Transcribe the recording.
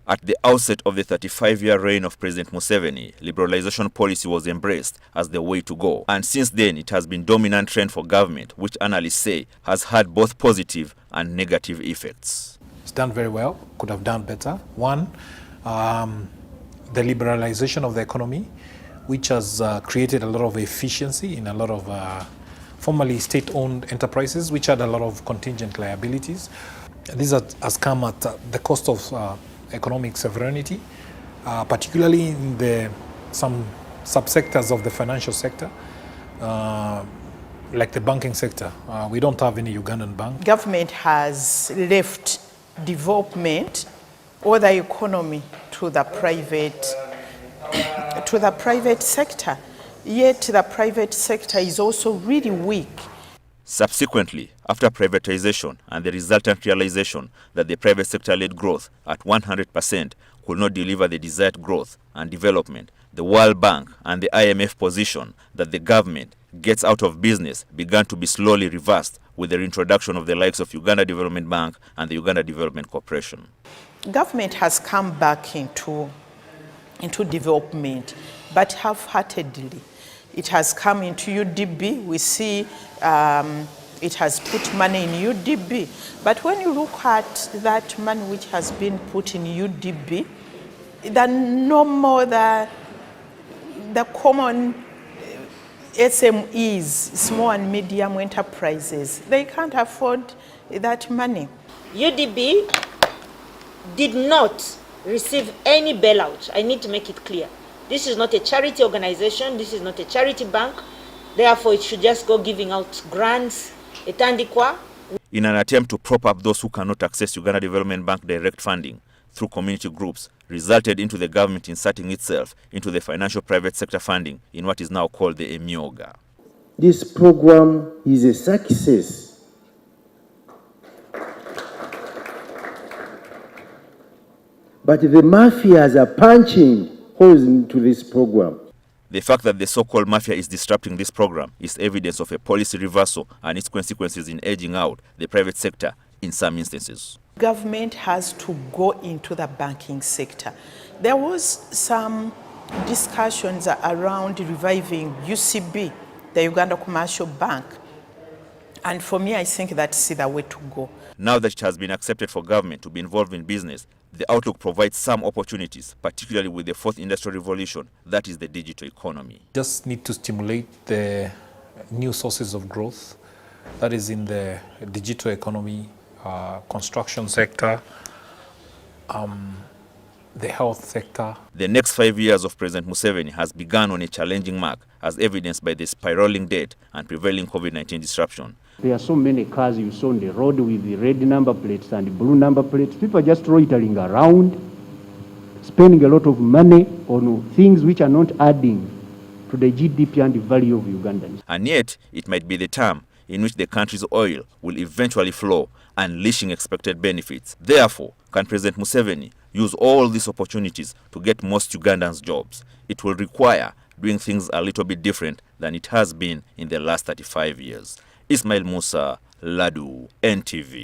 At the outset of the 35-year reign of President Museveni, liberalization policy was embraced as the way to go. And since then, it has been dominant trend for government, which analysts say has had both positive and negative effects. It's done very well, could have done better. One, the liberalization of the economy, which has created a lot of efficiency in a lot of formerly state-owned enterprises, which had a lot of contingent liabilities. This has come at the cost of economic sovereignty, particularly in some subsectors of the financial sector, like the banking sector. We don't have any Ugandan bank. Government has left development or the economy to the private sector. Yet the private sector is also really weak. Subsequently, after privatization and the resultant realization that the private sector-led growth at 100% could not deliver the desired growth and development, the World Bank and the IMF position that the government gets out of business began to be slowly reversed with the reintroduction of the likes of Uganda Development Bank and the Uganda Development Corporation. Government has come back into development, but half-heartedly. It has come into UDB. We see it has put money in UDB. But when you look at that money which has been put in UDB, the normal, the common SMEs, small and medium enterprises, they can't afford that money. UDB did not receive any bailout. I need to make it clear. This is not a charity organization. This is not a charity bank. Therefore, it should just go giving out grants, etandikwa. In an attempt to prop up those who cannot access Uganda Development Bank direct funding through community groups, resulted into the government inserting itself into the financial private sector funding in what is now called the MUSEVeni. This program is a success. But the mafias are punching holes into this program. The fact that the so-called mafia is disrupting this program is evidence of a policy reversal and its consequences in edging out the private sector in some instances. Government has to go into the banking sector. There was some discussions around reviving UCB, the Uganda Commercial Bank. And for me, I think that's the way to go. Now that it has been accepted for government to be involved in business, the outlook provides some opportunities, particularly with the fourth industrial revolution, that is the digital economy. Just need to stimulate the new sources of growth, that is in the digital economy, construction sector, the health sector. The next 5 years of President Museveni has begun on a challenging mark, as evidenced by the spiraling debt and prevailing COVID-19 disruption. There are so many cars you saw on the road with the red number plates and the blue number plates. People are just loitering around, spending a lot of money on things which are not adding to the GDP and the value of Ugandans. And yet, it might be the time in which the country's oil will eventually flow, unleashing expected benefits. Therefore, can President Museveni use all these opportunities to get most Ugandans jobs? It will require doing things a little bit different than it has been in the last 35 years. Ismail Musa, Ladu, NTV.